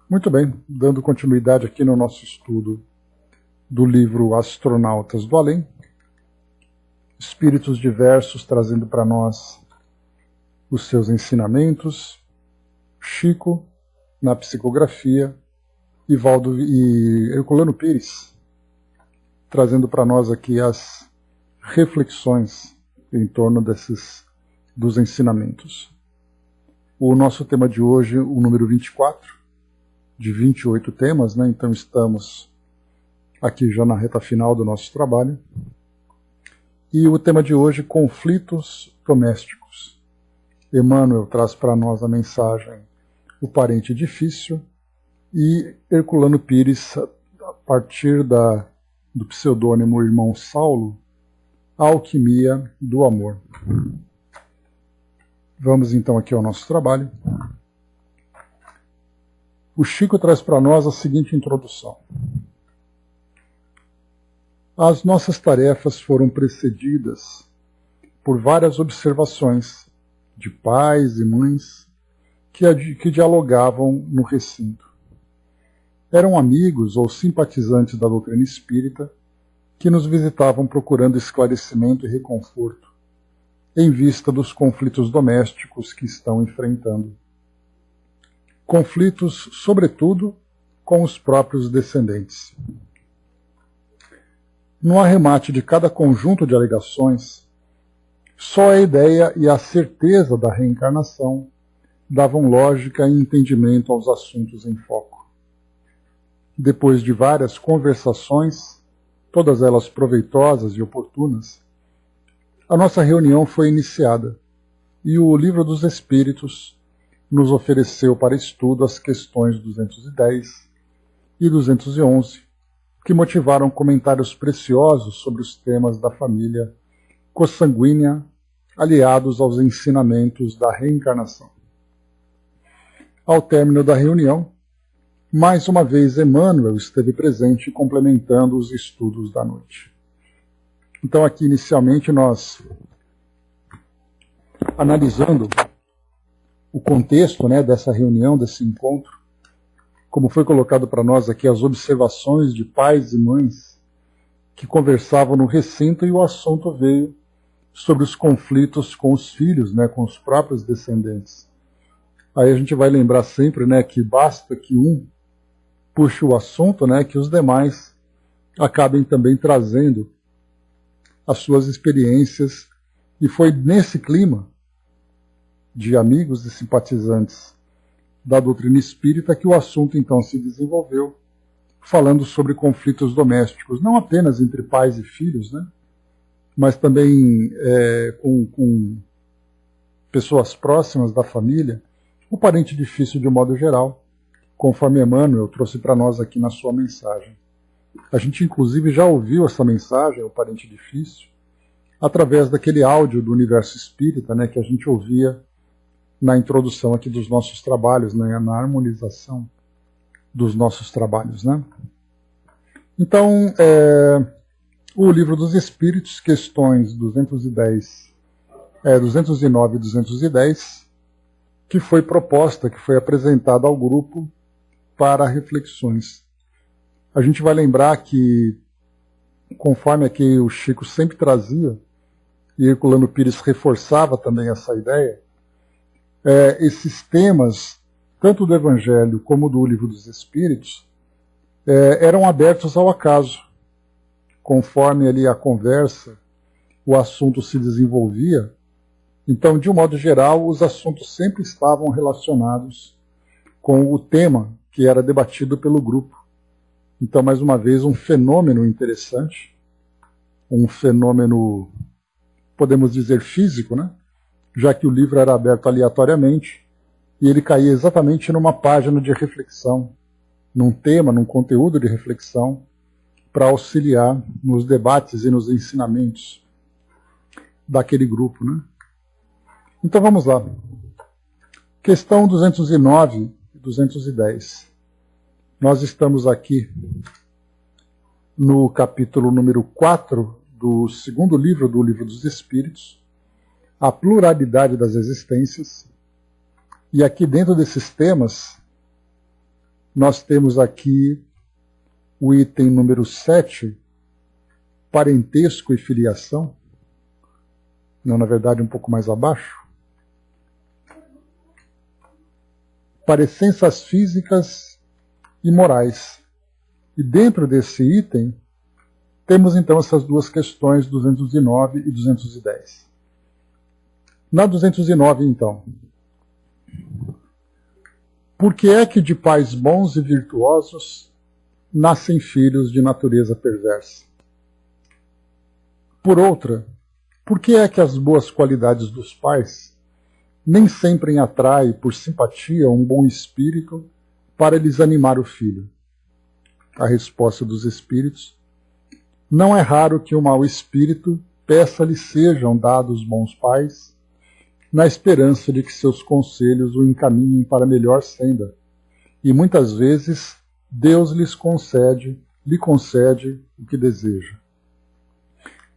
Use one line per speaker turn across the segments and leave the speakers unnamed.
Muito bem, dando continuidade aqui no nosso estudo do livro Astronautas do Além, espíritos diversos trazendo para nós os seus ensinamentos, Chico na psicografia e Herculano Pires trazendo para nós aqui as reflexões em torno dos ensinamentos. O nosso tema de hoje, o número 24, de 28 temas, né? Então estamos aqui já na reta final do nosso trabalho. E o tema de hoje, conflitos domésticos. Emmanuel traz para nós a mensagem O Parente Difícil e Herculano Pires, a partir do pseudônimo Irmão Saulo, A Alquimia do Amor. Vamos então aqui ao nosso trabalho. O Chico traz para nós a seguinte introdução. As nossas tarefas foram precedidas por várias observações de pais e mães que dialogavam no recinto. Eram amigos ou simpatizantes da doutrina espírita que nos visitavam procurando esclarecimento e reconforto em vista dos conflitos domésticos que estão enfrentando. Conflitos, sobretudo, com os próprios descendentes. No arremate de cada conjunto de alegações, só a ideia e a certeza da reencarnação davam lógica e entendimento aos assuntos em foco. Depois de várias conversações, todas elas proveitosas e oportunas, a nossa reunião foi iniciada e o Livro dos Espíritos nos ofereceu para estudo as questões 210 e 211, que motivaram comentários preciosos sobre os temas da família consanguínea, aliados aos ensinamentos da reencarnação. Ao término da reunião, mais uma vez Emmanuel esteve presente complementando os estudos da noite. Então aqui inicialmente nós, analisando o contexto, né, dessa reunião, desse encontro, como foi colocado para nós aqui as observações de pais e mães que conversavam no recinto, e o assunto veio sobre os conflitos com os filhos, né, com os próprios descendentes. Aí a gente vai lembrar sempre, né, que basta que um puxe o assunto, né, que os demais acabem também trazendo as suas experiências, e foi nesse clima de amigos e simpatizantes da doutrina espírita que o assunto então se desenvolveu, falando sobre conflitos domésticos, não apenas entre pais e filhos, né, mas também com pessoas próximas da família, o parente difícil de um modo geral, conforme Emmanuel trouxe para nós aqui na sua mensagem. A gente inclusive já ouviu essa mensagem, o parente difícil, através daquele áudio do Universo Espírita, né, que a gente ouvia na introdução aqui dos nossos trabalhos, né, na harmonização dos nossos trabalhos, né? Então, o Livro dos Espíritos, questões 209 e 210, que foi proposta, que foi apresentada ao grupo para reflexões. A gente vai lembrar que, conforme aqui o Chico sempre trazia, e Herculano Pires reforçava também essa ideia, esses temas, tanto do Evangelho como do Livro dos Espíritos, eram abertos ao acaso. Conforme ali a conversa, o assunto se desenvolvia. Então, de um modo geral, os assuntos sempre estavam relacionados com o tema que era debatido pelo grupo. Então, mais uma vez, um fenômeno interessante, um fenômeno, podemos dizer, físico, né? Já que o livro era aberto aleatoriamente e ele caía exatamente numa página de reflexão, num tema, num conteúdo de reflexão, para auxiliar nos debates e nos ensinamentos daquele grupo, né? Então vamos lá. Questão 209 e 210. Nós estamos aqui no capítulo número 4 do segundo livro do Livro dos Espíritos, A Pluralidade das Existências. E aqui dentro desses temas, nós temos aqui o item número 7, parentesco e filiação. Não, na verdade, um pouco mais abaixo. Parecenças físicas e morais. E dentro desse item, temos então essas duas questões, 209 e 210. Na 209, então. Por que é que de pais bons e virtuosos nascem filhos de natureza perversa? Por outra, por que é que as boas qualidades dos pais nem sempre atraem por simpatia um bom espírito para lhes animar o filho? A resposta dos espíritos: não é raro que o mau espírito peça-lhes sejam dados bons pais, na esperança de que seus conselhos o encaminhem para a melhor senda, e muitas vezes Deus lhe concede o que deseja.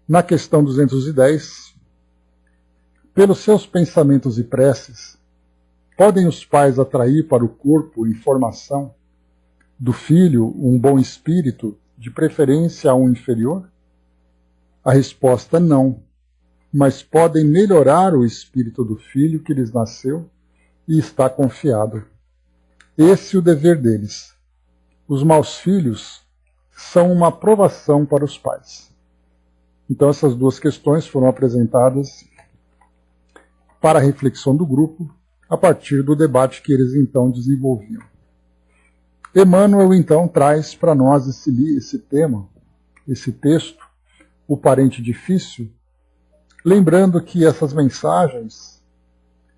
Na questão 210, pelos seus pensamentos e preces, podem os pais atrair para o corpo em formação do filho um bom espírito, de preferência a um inferior? A resposta: não, mas podem melhorar o espírito do filho que lhes nasceu e está confiado. Esse é o dever deles. Os maus filhos são uma provação para os pais. Então essas duas questões foram apresentadas para a reflexão do grupo, a partir do debate que eles então desenvolviam. Emmanuel então traz para nós esse tema, esse texto, o parente difícil, lembrando que essas mensagens,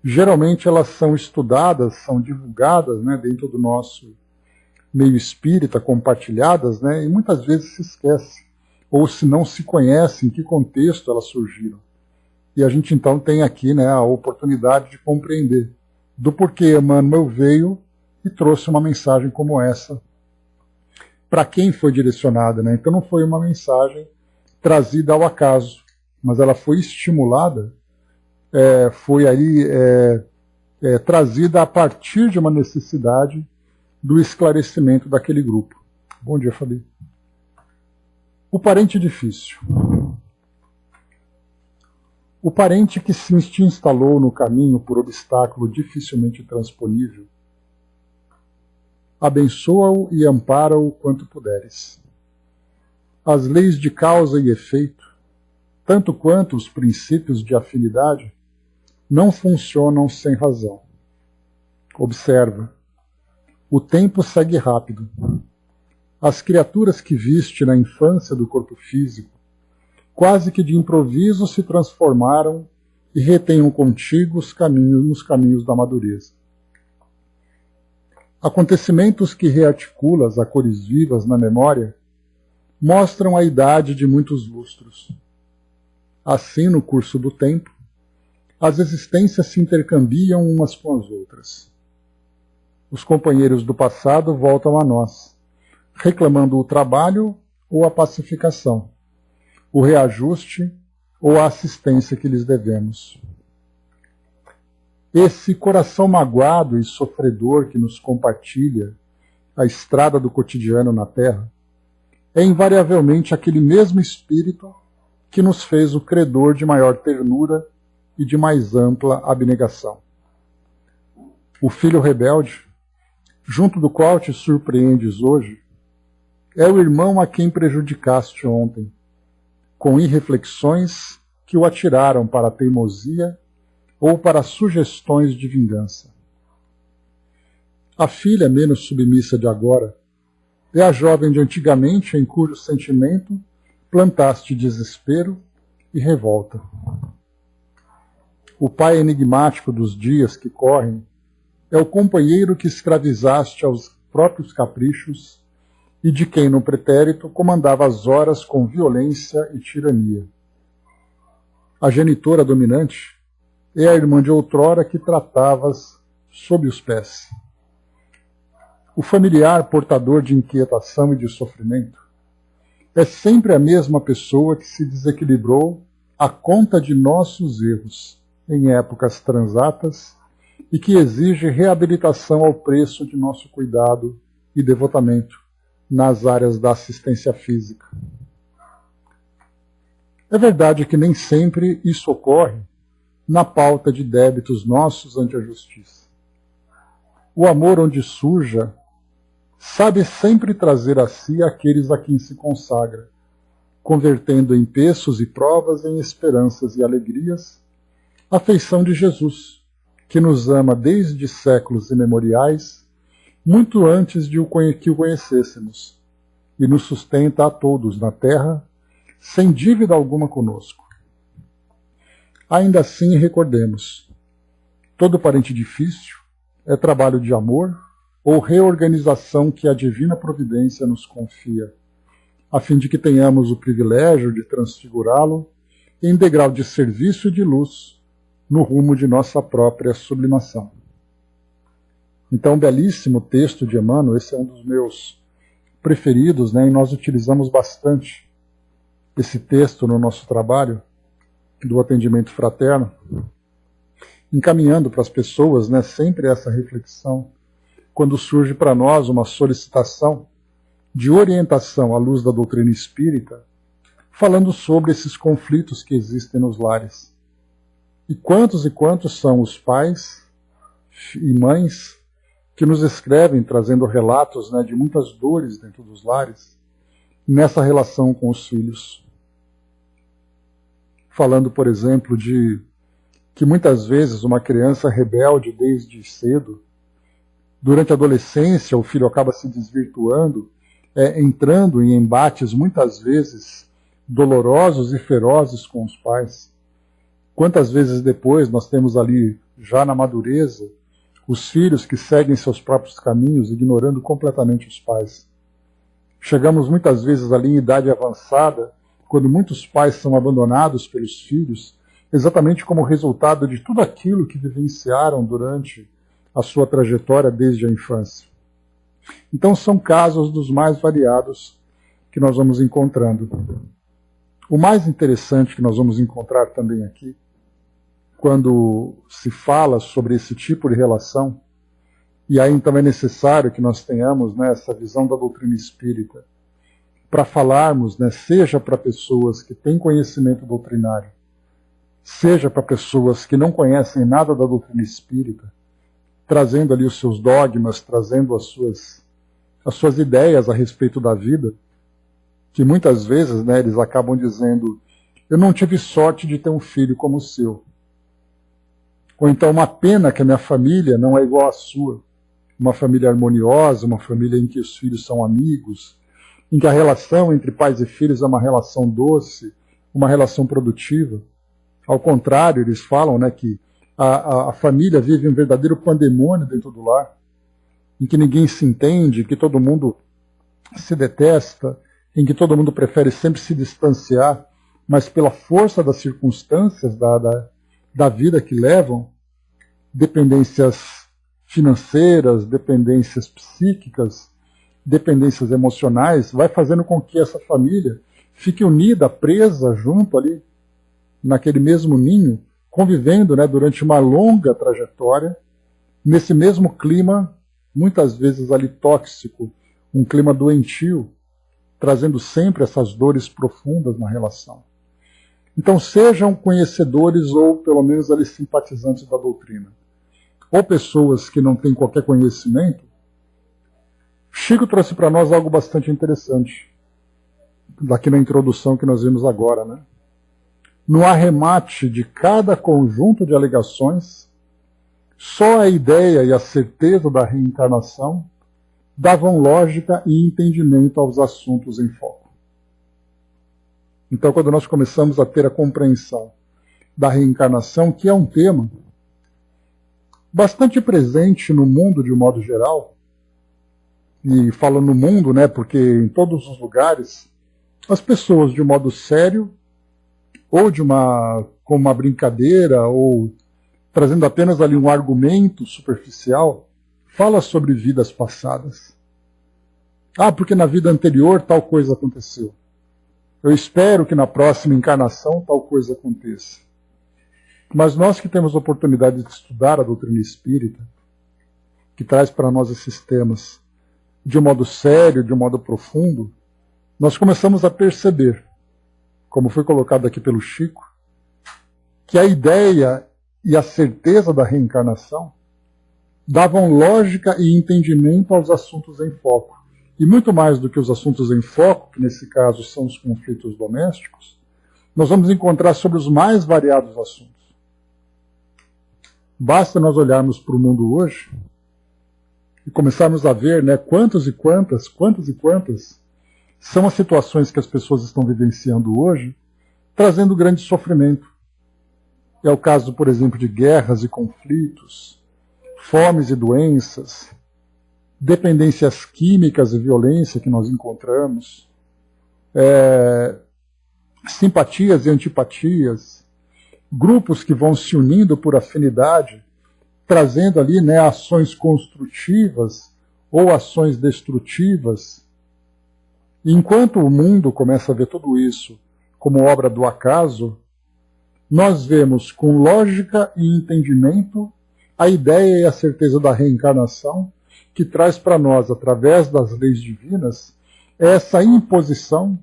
geralmente elas são estudadas, são divulgadas, né, dentro do nosso meio espírita, compartilhadas, né, e muitas vezes se esquece, ou se não se conhece em que contexto elas surgiram. E a gente então tem aqui, né, a oportunidade de compreender do porquê Emmanuel veio e trouxe uma mensagem como essa. Para quem foi direcionada, né? Então não foi uma mensagem trazida ao acaso, mas ela foi estimulada, foi aí trazida a partir de uma necessidade do esclarecimento daquele grupo. Bom dia, Fabi. O parente difícil. O parente que se instalou no caminho por obstáculo dificilmente transponível, abençoa-o e ampara-o quanto puderes. As leis de causa e efeito, tanto quanto os princípios de afinidade, não funcionam sem razão. Observa. O tempo segue rápido. As criaturas que viste na infância do corpo físico, quase que de improviso se transformaram e retenham contigo os caminhos nos caminhos da madureza. Acontecimentos que rearticulas a cores vivas na memória mostram a idade de muitos lustros. Assim, no curso do tempo, as existências se intercambiam umas com as outras. Os companheiros do passado voltam a nós, reclamando o trabalho ou a pacificação, o reajuste ou a assistência que lhes devemos. Esse coração magoado e sofredor que nos compartilha a estrada do cotidiano na Terra é invariavelmente aquele mesmo espírito que nos fez o credor de maior ternura e de mais ampla abnegação. O filho rebelde, junto do qual te surpreendes hoje, é o irmão a quem prejudicaste ontem, com irreflexões que o atiraram para a teimosia ou para sugestões de vingança. A filha menos submissa de agora é a jovem de antigamente em cujo sentimento plantaste desespero e revolta. O pai enigmático dos dias que correm é o companheiro que escravizaste aos próprios caprichos e de quem no pretérito comandava as horas com violência e tirania. A genitora dominante é a irmã de outrora que tratavas sob os pés. O familiar portador de inquietação e de sofrimento é sempre a mesma pessoa que se desequilibrou à conta de nossos erros em épocas transatas e que exige reabilitação ao preço de nosso cuidado e devotamento nas áreas da assistência física. É verdade que nem sempre isso ocorre na pauta de débitos nossos ante a justiça. O amor onde surja sabe sempre trazer a si aqueles a quem se consagra, convertendo empeços e provas em esperanças e alegrias, a afeição de Jesus, que nos ama desde séculos imemoriais, muito antes de que o conhecêssemos, e nos sustenta a todos na terra, sem dívida alguma conosco. Ainda assim, recordemos, todo parente difícil é trabalho de amor ou reorganização que a divina providência nos confia, a fim de que tenhamos o privilégio de transfigurá-lo em degrau de serviço e de luz no rumo de nossa própria sublimação. Então, belíssimo texto de Emmanuel, esse é um dos meus preferidos, né, e nós utilizamos bastante esse texto no nosso trabalho do atendimento fraterno, encaminhando para as pessoas, né, sempre essa reflexão, quando surge para nós uma solicitação de orientação à luz da doutrina espírita, falando sobre esses conflitos que existem nos lares. E quantos são os pais e mães que nos escrevem trazendo relatos, né, de muitas dores dentro dos lares, nessa relação com os filhos. Falando, por exemplo, de que muitas vezes uma criança rebelde desde cedo, durante a adolescência o filho acaba se desvirtuando, entrando em embates muitas vezes dolorosos e ferozes com os pais. Quantas vezes depois nós temos ali, já na madureza, os filhos que seguem seus próprios caminhos, ignorando completamente os pais. Chegamos muitas vezes ali em idade avançada, quando muitos pais são abandonados pelos filhos, exatamente como resultado de tudo aquilo que vivenciaram durante a sua trajetória desde a infância. Então são casos dos mais variados que nós vamos encontrando. O mais interessante que nós vamos encontrar também aqui, quando se fala sobre esse tipo de relação, e aí então é necessário que nós tenhamos, né, essa visão da doutrina espírita, para falarmos, né, seja para pessoas que têm conhecimento doutrinário, seja para pessoas que não conhecem nada da doutrina espírita, trazendo ali os seus dogmas, trazendo as suas ideias a respeito da vida, que muitas vezes, né, eles acabam dizendo: eu não tive sorte de ter um filho como o seu. Ou então, uma pena que a minha família não é igual à sua. Uma família harmoniosa, uma família em que os filhos são amigos, em que a relação entre pais e filhos é uma relação doce, uma relação produtiva. Ao contrário, eles falam, né, que a família vive um verdadeiro pandemônio dentro do lar, em que ninguém se entende, que todo mundo se detesta, em que todo mundo prefere sempre se distanciar, mas pela força das circunstâncias da vida que levam, dependências financeiras, dependências psíquicas, dependências emocionais, vai fazendo com que essa família fique unida, presa, junto ali, naquele mesmo ninho, convivendo, né, durante uma longa trajetória, nesse mesmo clima, muitas vezes ali tóxico, um clima doentio, trazendo sempre essas dores profundas na relação. Então sejam conhecedores ou pelo menos ali simpatizantes da doutrina, ou pessoas que não têm qualquer conhecimento. Chico trouxe para nós algo bastante interessante, daqui na introdução que nós vimos agora, né? No arremate de cada conjunto de alegações, só a ideia e a certeza da reencarnação davam lógica e entendimento aos assuntos em foco. Então, quando nós começamos a ter a compreensão da reencarnação, que é um tema bastante presente no mundo de um modo geral, e falo no mundo, né, porque em todos os lugares, as pessoas de um modo sério, ou com uma brincadeira, ou trazendo apenas ali um argumento superficial, fala sobre vidas passadas. Ah, porque na vida anterior tal coisa aconteceu. Eu espero que na próxima encarnação tal coisa aconteça. Mas nós que temos a oportunidade de estudar a doutrina espírita, que traz para nós esses temas de um modo sério, de um modo profundo, nós começamos a perceber, como foi colocado aqui pelo Chico, que a ideia e a certeza da reencarnação davam lógica e entendimento aos assuntos em foco. E muito mais do que os assuntos em foco, que nesse caso são os conflitos domésticos, nós vamos encontrar sobre os mais variados assuntos. Basta nós olharmos para o mundo hoje e começarmos a ver, né, quantas são as situações que as pessoas estão vivenciando hoje, trazendo grande sofrimento. É o caso, por exemplo, de guerras e conflitos, fomes e doenças, dependências químicas e violência que nós encontramos, simpatias e antipatias, grupos que vão se unindo por afinidade, trazendo ali, né, ações construtivas ou ações destrutivas. E enquanto o mundo começa a ver tudo isso como obra do acaso, nós vemos com lógica e entendimento a ideia e a certeza da reencarnação, que traz para nós, através das leis divinas, essa imposição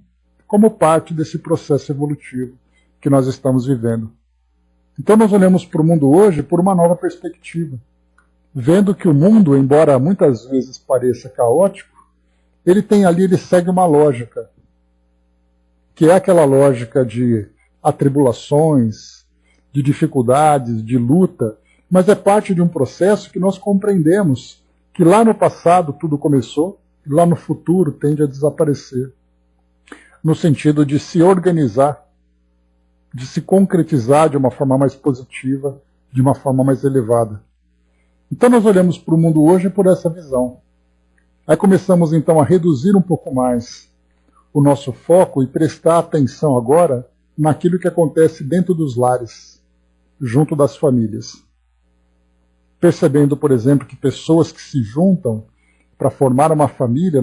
como parte desse processo evolutivo que nós estamos vivendo. Então nós olhamos para o mundo hoje por uma nova perspectiva, vendo que o mundo, embora muitas vezes pareça caótico, ele segue uma lógica, que é aquela lógica de atribulações, de dificuldades, de luta, mas é parte de um processo que nós compreendemos que lá no passado tudo começou, e lá no futuro tende a desaparecer, no sentido de se organizar, de se concretizar de uma forma mais positiva, de uma forma mais elevada. Então nós olhamos para o mundo hoje por essa visão. Aí começamos então a reduzir um pouco mais o nosso foco e prestar atenção agora naquilo que acontece dentro dos lares, junto das famílias. Percebendo, por exemplo, que pessoas que se juntam para formar uma família,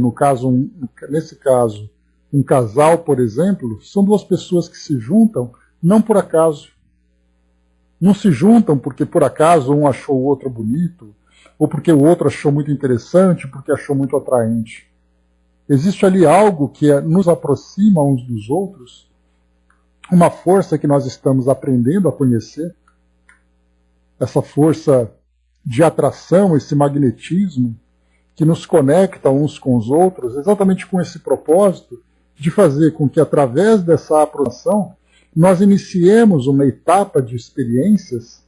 nesse caso, um casal, por exemplo, são duas pessoas que se juntam não por acaso. Não se juntam porque por acaso um achou o outro bonito, ou porque o outro achou muito interessante, porque achou muito atraente. Existe ali algo que nos aproxima uns dos outros, uma força que nós estamos aprendendo a conhecer, essa força de atração, esse magnetismo que nos conecta uns com os outros, exatamente com esse propósito de fazer com que, através dessa aproximação, nós iniciemos uma etapa de experiências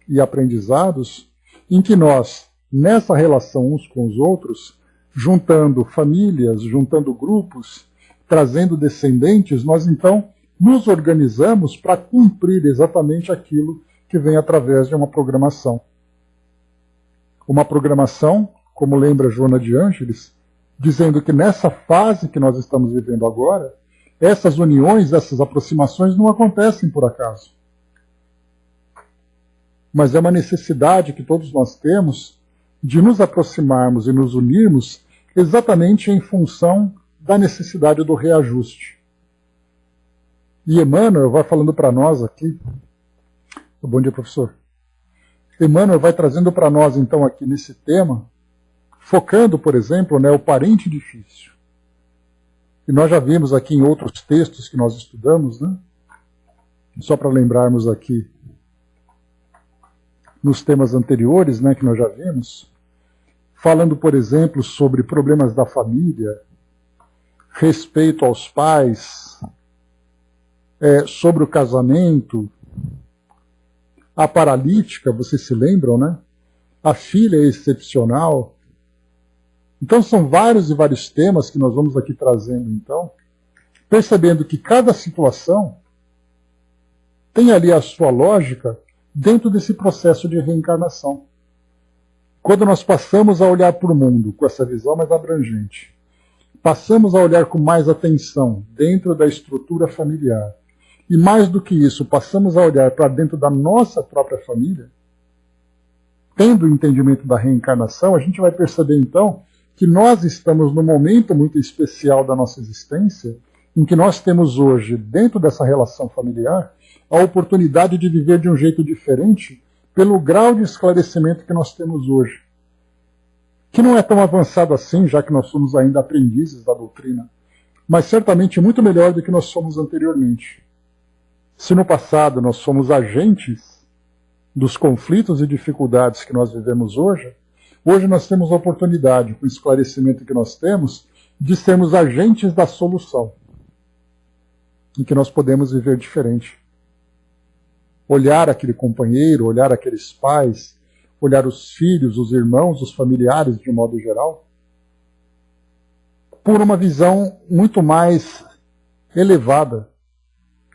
e aprendizados em que nós, nessa relação uns com os outros, juntando famílias, juntando grupos, trazendo descendentes, nós então nos organizamos para cumprir exatamente aquilo que vem através de uma programação. Uma programação, como lembra Joana de Ângeles, dizendo que nessa fase que nós estamos vivendo agora, essas uniões, essas aproximações não acontecem por acaso. Mas é uma necessidade que todos nós temos de nos aproximarmos e nos unirmos exatamente em função da necessidade do reajuste. E Emmanuel vai falando para nós aqui. Bom dia, professor. Emmanuel vai trazendo para nós, então, aqui nesse tema, focando, por exemplo, o parente difícil. E nós já vimos aqui em outros textos que nós estudamos, né? Só para lembrarmos aqui, nos temas anteriores, né, que nós já vimos, falando, por exemplo, sobre problemas da família, respeito aos pais, sobre o casamento, a paralítica, vocês se lembram, né? A filha é excepcional. Então são vários e vários temas que nós vamos aqui trazendo, então, percebendo que cada situação tem ali a sua lógica dentro desse processo de reencarnação. Quando nós passamos a olhar para o mundo com essa visão mais abrangente, passamos a olhar com mais atenção dentro da estrutura familiar, e mais do que isso, passamos a olhar para dentro da nossa própria família, tendo o entendimento da reencarnação, a gente vai perceber então que nós estamos num momento muito especial da nossa existência, em que nós temos hoje, dentro dessa relação familiar, a oportunidade de viver de um jeito diferente pelo grau de esclarecimento que nós temos hoje. que não é tão avançado assim, já que nós somos ainda aprendizes da doutrina, mas certamente muito melhor do que nós somos anteriormente. Se no passado nós somos agentes dos conflitos e dificuldades que nós vivemos hoje, hoje nós temos a oportunidade, com o esclarecimento que nós temos, de sermos agentes da solução, em que nós podemos viver diferente. Olhar aquele companheiro, olhar aqueles pais, olhar os filhos, os irmãos, os familiares de modo geral, por uma visão muito mais elevada,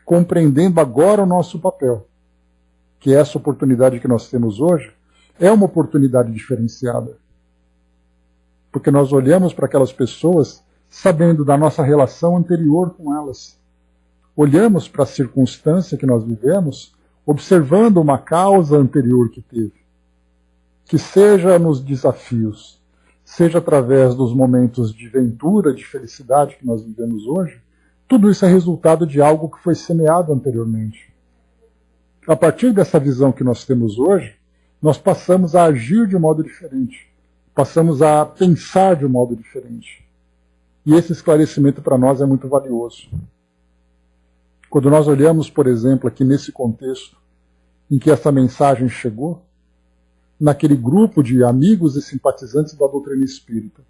compreendendo agora o nosso papel, que essa oportunidade que nós temos hoje é uma oportunidade diferenciada. Porque nós olhamos para aquelas pessoas sabendo da nossa relação anterior com elas. Olhamos para a circunstância que nós vivemos, observando uma causa anterior que teve. Que seja nos desafios, seja através dos momentos de ventura, de felicidade que nós vivemos hoje, tudo isso é resultado de algo que foi semeado anteriormente. A partir dessa visão que nós temos hoje, nós passamos a agir de um modo diferente. Passamos a pensar de um modo diferente. E esse esclarecimento para nós é muito valioso. Quando nós olhamos, por exemplo, aqui nesse contexto em que essa mensagem chegou, naquele grupo de amigos e simpatizantes da doutrina espírita,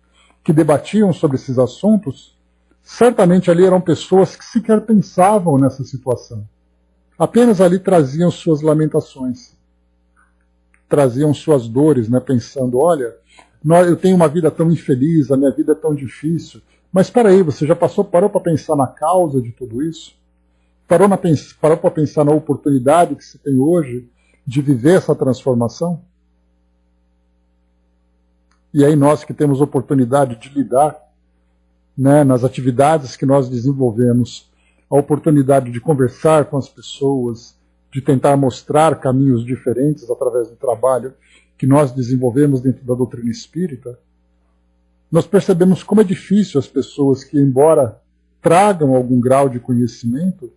que debatiam sobre esses assuntos, certamente ali eram pessoas que sequer pensavam nessa situação. Apenas ali traziam suas lamentações, traziam suas dores, né, pensando, olha, eu tenho uma vida tão infeliz, a minha vida é tão difícil. Mas espera aí, você já parou para pensar na causa de tudo isso? Parou para pensar na oportunidade que se tem hoje de viver essa transformação? E aí nós que temos oportunidade de lidar, né, nas atividades que nós desenvolvemos, a oportunidade de conversar com as pessoas, de tentar mostrar caminhos diferentes através do trabalho que nós desenvolvemos dentro da doutrina espírita, nós percebemos como é difícil as pessoas que, embora tragam algum grau de conhecimento,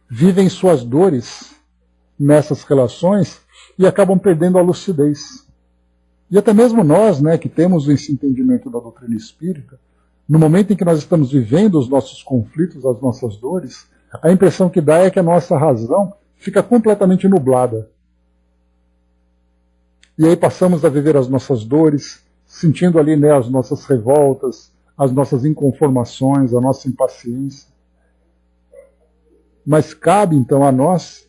vivem suas dores nessas relações e acabam perdendo a lucidez. E até mesmo nós, né, que temos esse entendimento da doutrina espírita, no momento em que nós estamos vivendo os nossos conflitos, as nossas dores, a impressão que dá é que a nossa razão fica completamente nublada. E aí passamos a viver as nossas dores, sentindo ali, né, as nossas revoltas, as nossas inconformações, a nossa impaciência. Mas cabe então a nós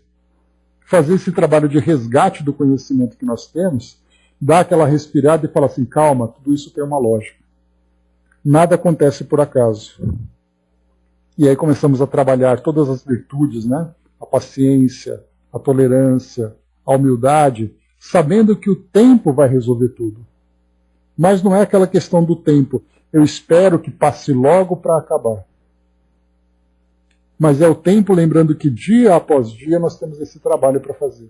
fazer esse trabalho de resgate do conhecimento que nós temos, dar aquela respirada e falar assim, calma, tudo isso tem uma lógica. Nada acontece por acaso. E aí começamos a trabalhar todas as virtudes, né? A paciência, a tolerância, a humildade, sabendo que o tempo vai resolver tudo. Mas não é aquela questão do tempo. Eu espero que passe logo para acabar. Mas é o tempo lembrando que dia após dia nós temos esse trabalho para fazer.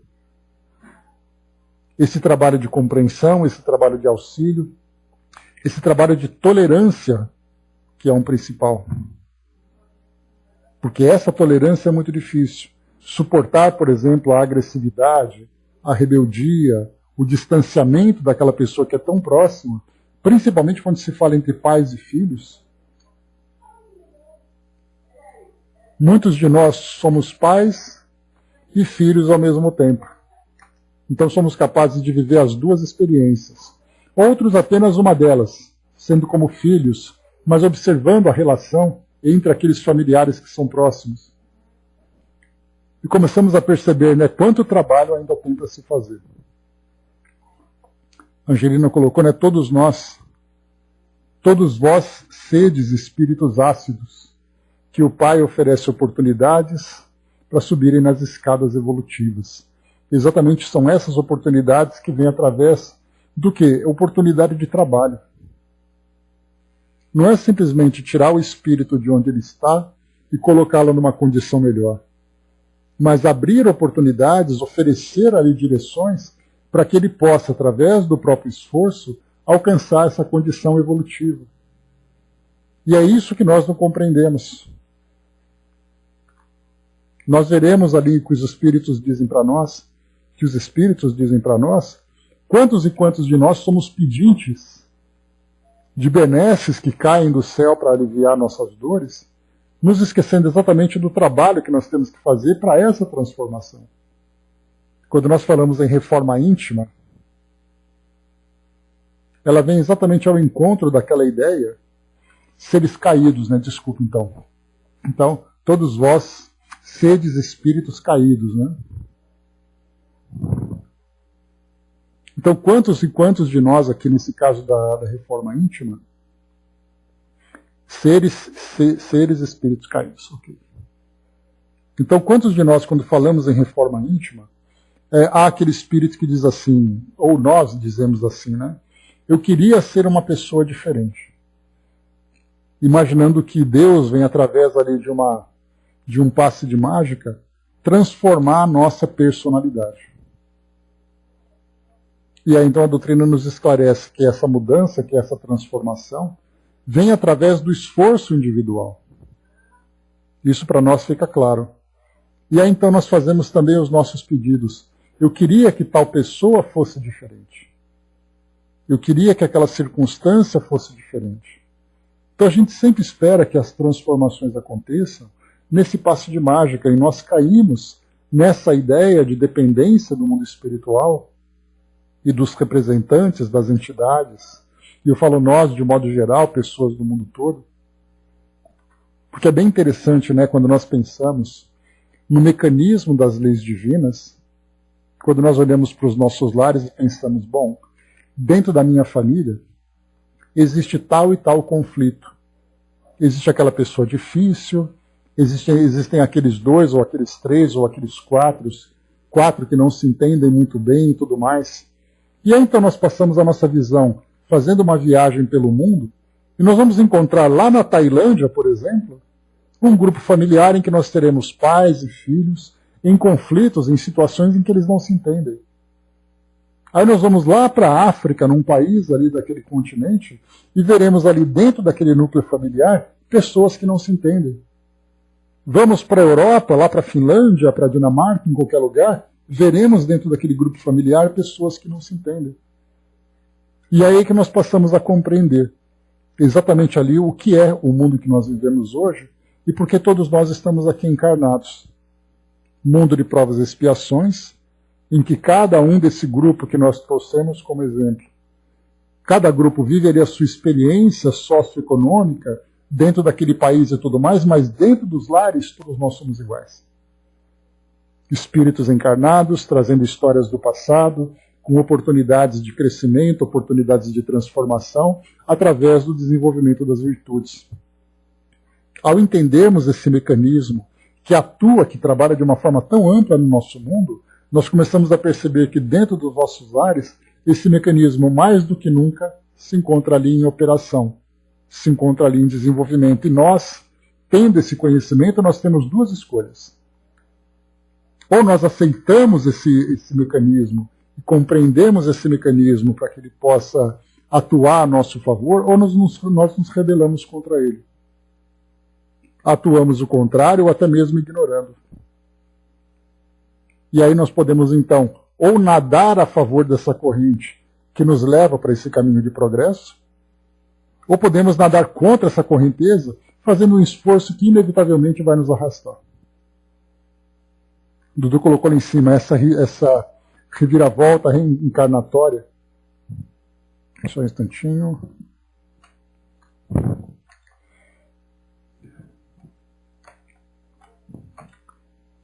Esse trabalho de compreensão, esse trabalho de auxílio, esse trabalho de tolerância, que é um principal. Porque essa tolerância é muito difícil. Suportar, por exemplo, a agressividade, a rebeldia, o distanciamento daquela pessoa que é tão próxima, principalmente quando se fala entre pais e filhos. Muitos de nós somos pais e filhos ao mesmo tempo. Então somos capazes de viver as duas experiências. Outros apenas uma delas, sendo como filhos, mas observando a relação entre aqueles familiares que são próximos. E começamos a perceber, né, quanto trabalho ainda tem para se fazer. Angelina colocou, né, todos nós, todos vós sedes espíritos ácidos, que o Pai oferece oportunidades para subirem nas escadas evolutivas. Exatamente são essas oportunidades que vêm através do quê? Oportunidade de trabalho. Não é simplesmente tirar o espírito de onde ele está e colocá-lo numa condição melhor, mas abrir oportunidades, oferecer ali direções para que ele possa, através do próprio esforço, alcançar essa condição evolutiva. E é isso que nós não compreendemos. Nós veremos ali que os espíritos dizem para nós, quantos e quantos de nós somos pedintes de benesses que caem do céu para aliviar nossas dores, nos esquecendo exatamente do trabalho que nós temos que fazer para essa transformação. Quando nós falamos em reforma íntima, ela vem exatamente ao encontro daquela ideia, seres caídos, né? Desculpa, então. Então, todos vós, sedes espíritos caídos, né? Então, quantos e quantos de nós aqui, nesse caso da reforma íntima, seres espíritos caídos. Okay. Então, quantos de nós, quando falamos em reforma íntima, há aquele espírito que diz assim, ou nós dizemos assim, né? Eu queria ser uma pessoa diferente. Imaginando que Deus vem através ali de um passe de mágica transformar a nossa personalidade. E aí então a doutrina nos esclarece que essa mudança, que essa transformação, vem através do esforço individual. Isso para nós fica claro. E aí então nós fazemos também os nossos pedidos. Eu queria que tal pessoa fosse diferente. Eu queria que aquela circunstância fosse diferente. Então a gente sempre espera que as transformações aconteçam nesse passe de mágica, e nós caímos nessa ideia de dependência do mundo espiritual e dos representantes das entidades. E eu falo nós, de modo geral, pessoas do mundo todo, porque é bem interessante, né, quando nós pensamos no mecanismo das leis divinas, quando nós olhamos para os nossos lares e pensamos, bom, dentro da minha família existe tal e tal conflito. Existe aquela pessoa difícil, existem aqueles 2, ou aqueles 3, ou aqueles 4 que não se entendem muito bem e tudo mais. E aí então nós passamos a nossa visão fazendo uma viagem pelo mundo, e nós vamos encontrar lá na Tailândia, por exemplo, um grupo familiar em que nós teremos pais e filhos em conflitos, em situações em que eles não se entendem. Aí nós vamos lá para a África, num país ali daquele continente, e veremos ali dentro daquele núcleo familiar pessoas que não se entendem. Vamos para a Europa, lá para a Finlândia, para a Dinamarca, em qualquer lugar, veremos dentro daquele grupo familiar pessoas que não se entendem. E aí é que nós passamos a compreender exatamente ali o que é o mundo que nós vivemos hoje e por que todos nós estamos aqui encarnados. Mundo de provas e expiações, em que cada um desse grupo que nós trouxemos como exemplo, cada grupo vive ali a sua experiência socioeconômica dentro daquele país e tudo mais, mas dentro dos lares todos nós somos iguais. Espíritos encarnados, trazendo histórias do passado, com oportunidades de crescimento, oportunidades de transformação, através do desenvolvimento das virtudes. Ao entendermos esse mecanismo que atua, que trabalha de uma forma tão ampla no nosso mundo, nós começamos a perceber que dentro dos nossos lares, esse mecanismo, mais do que nunca, se encontra ali em operação, se encontra ali em desenvolvimento. E nós, tendo esse conhecimento, nós temos duas escolhas. Ou nós aceitamos esse mecanismo, e compreendemos esse mecanismo para que ele possa atuar a nosso favor, ou nós nos rebelamos contra ele. Atuamos o contrário, ou até mesmo ignorando. E aí nós podemos, então, ou nadar a favor dessa corrente que nos leva para esse caminho de progresso, ou podemos nadar contra essa correnteza, fazendo um esforço que inevitavelmente vai nos arrastar. Dudu colocou lá em cima essa reviravolta reencarnatória. Só um instantinho.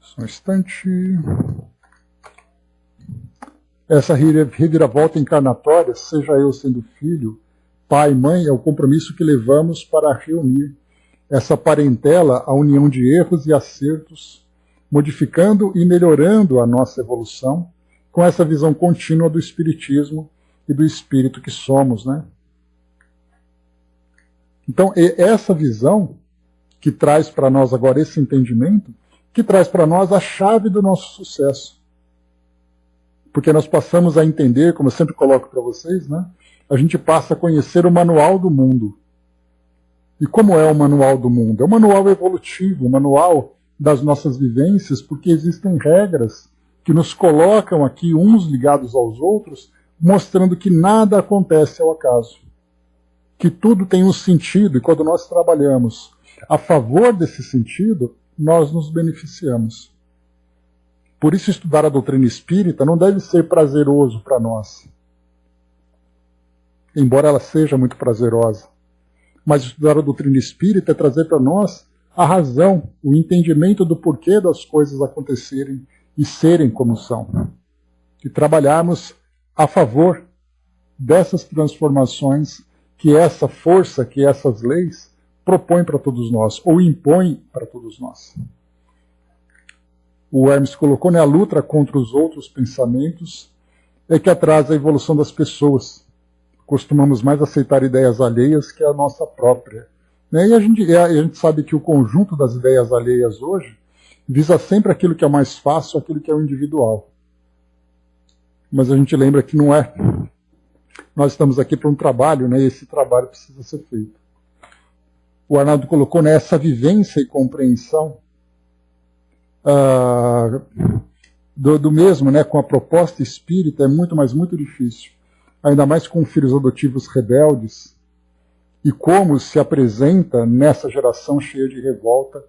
Só um instante. Essa reviravolta encarnatória, seja eu sendo filho, pai, mãe, é o compromisso que levamos para reunir essa parentela, a união de erros e acertos, modificando e melhorando a nossa evolução com essa visão contínua do espiritismo e do espírito que somos, né? Então, é essa visão que traz para nós agora esse entendimento, que traz para nós a chave do nosso sucesso. Porque nós passamos a entender, como eu sempre coloco para vocês, né? A gente passa a conhecer o manual do mundo. E como é o manual do mundo? É um manual evolutivo, um manual das nossas vivências, porque existem regras que nos colocam aqui uns ligados aos outros, mostrando que nada acontece ao acaso. que tudo tem um sentido, e quando nós trabalhamos a favor desse sentido, nós nos beneficiamos. Por isso, estudar a doutrina espírita não deve ser prazeroso para nós, embora ela seja muito prazerosa. Mas estudar a doutrina espírita é trazer para nós a razão, o entendimento do porquê das coisas acontecerem e serem como são. E trabalharmos a favor dessas transformações que essa força, que essas leis propõem para todos nós, ou impõem para todos nós. O Hermes colocou, né, a luta contra os outros pensamentos é que atrasa a evolução das pessoas. Costumamos mais aceitar ideias alheias que a nossa própria. Né? E a gente sabe que o conjunto das ideias alheias hoje visa sempre aquilo que é mais fácil, aquilo que é o individual. Mas a gente lembra que não é. Nós estamos aqui para um trabalho, né, e esse trabalho precisa ser feito. O Arnaldo colocou, né, essa vivência e compreensão do mesmo, né, com a proposta espírita é muito difícil. Ainda mais com filhos adotivos rebeldes, e como se apresenta nessa geração cheia de revolta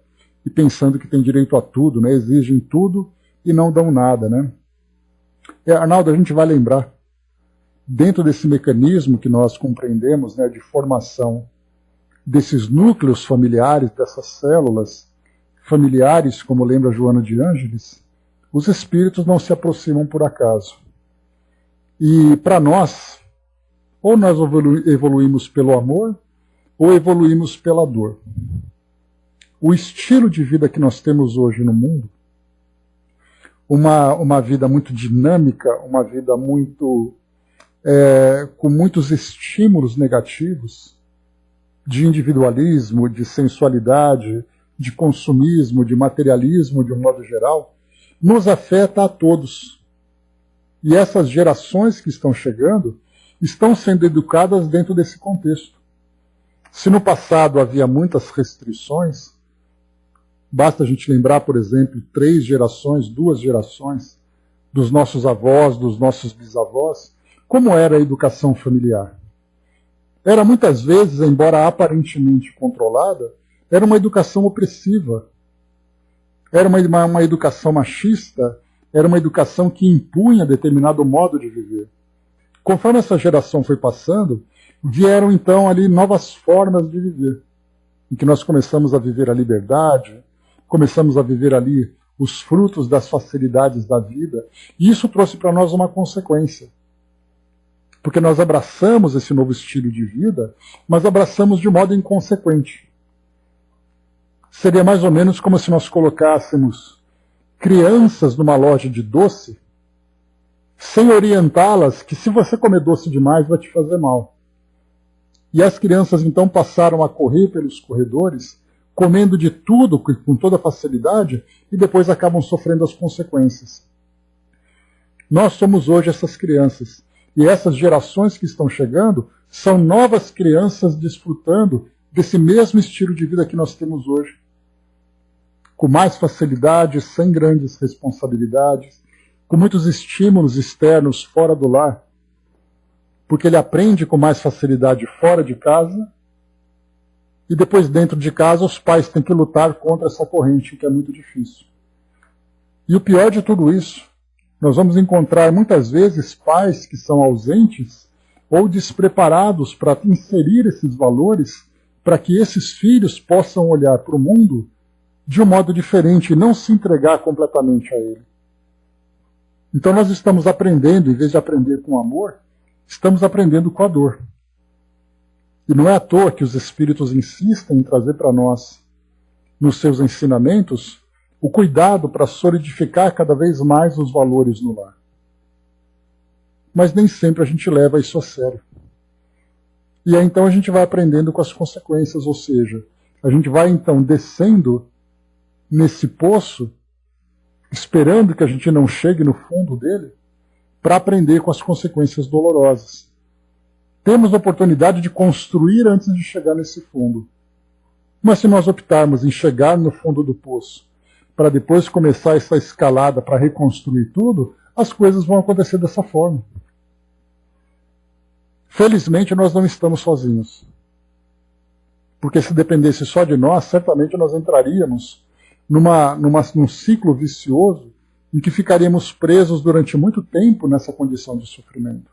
e pensando que tem direito a tudo, né, exigem tudo e não dão nada. Né? Arnaldo, a gente vai lembrar, dentro desse mecanismo que nós compreendemos, né, de formação desses núcleos familiares, dessas células familiares, como lembra Joana de Ângeles, os espíritos não se aproximam por acaso. E para nós, ou nós evoluímos pelo amor, ou evoluímos pela dor. O estilo de vida que nós temos hoje no mundo, uma vida muito dinâmica, uma vida muito com muitos estímulos negativos, de individualismo, de sensualidade, de consumismo, de materialismo, de um modo geral, nos afeta a todos. E essas gerações que estão chegando estão sendo educadas dentro desse contexto. Se no passado havia muitas restrições, basta a gente lembrar, por exemplo, 3 gerações, 2 gerações, dos nossos avós, dos nossos bisavós, como era a educação familiar. Era muitas vezes, embora aparentemente controlada, era uma educação opressiva. Era uma educação machista, era uma educação que impunha determinado modo de viver. Conforme essa geração foi passando, vieram então ali novas formas de viver, em que nós começamos a viver a liberdade, começamos a viver ali os frutos das facilidades da vida, e isso trouxe para nós uma consequência. Porque nós abraçamos esse novo estilo de vida, mas abraçamos de modo inconsequente. Seria mais ou menos como se nós colocássemos crianças numa loja de doce, sem orientá-las que se você comer doce demais vai te fazer mal. E as crianças então passaram a correr pelos corredores, comendo de tudo com toda facilidade, e depois acabam sofrendo as consequências. Nós somos hoje essas crianças, e essas gerações que estão chegando são novas crianças desfrutando desse mesmo estilo de vida que nós temos hoje. Com mais facilidade, sem grandes responsabilidades, com muitos estímulos externos fora do lar, porque ele aprende com mais facilidade fora de casa, e depois dentro de casa os pais têm que lutar contra essa corrente, que é muito difícil. E o pior de tudo isso, nós vamos encontrar muitas vezes pais que são ausentes ou despreparados para inserir esses valores, para que esses filhos possam olhar para o mundo de um modo diferente e não se entregar completamente a ele. Então nós estamos aprendendo, em vez de aprender com amor, estamos aprendendo com a dor. E não é à toa que os espíritos insistem em trazer para nós, nos seus ensinamentos, o cuidado para solidificar cada vez mais os valores no lar. Mas nem sempre a gente leva isso a sério. E aí então a gente vai aprendendo com as consequências, ou seja, a gente vai então descendo nesse poço, esperando que a gente não chegue no fundo dele, para aprender com as consequências dolorosas. Temos a oportunidade de construir antes de chegar nesse fundo. Mas se nós optarmos em chegar no fundo do poço, para depois começar essa escalada para reconstruir tudo, as coisas vão acontecer dessa forma. Felizmente nós não estamos sozinhos. Porque se dependesse só de nós, certamente nós entraríamos num ciclo vicioso em que ficaríamos presos durante muito tempo nessa condição de sofrimento.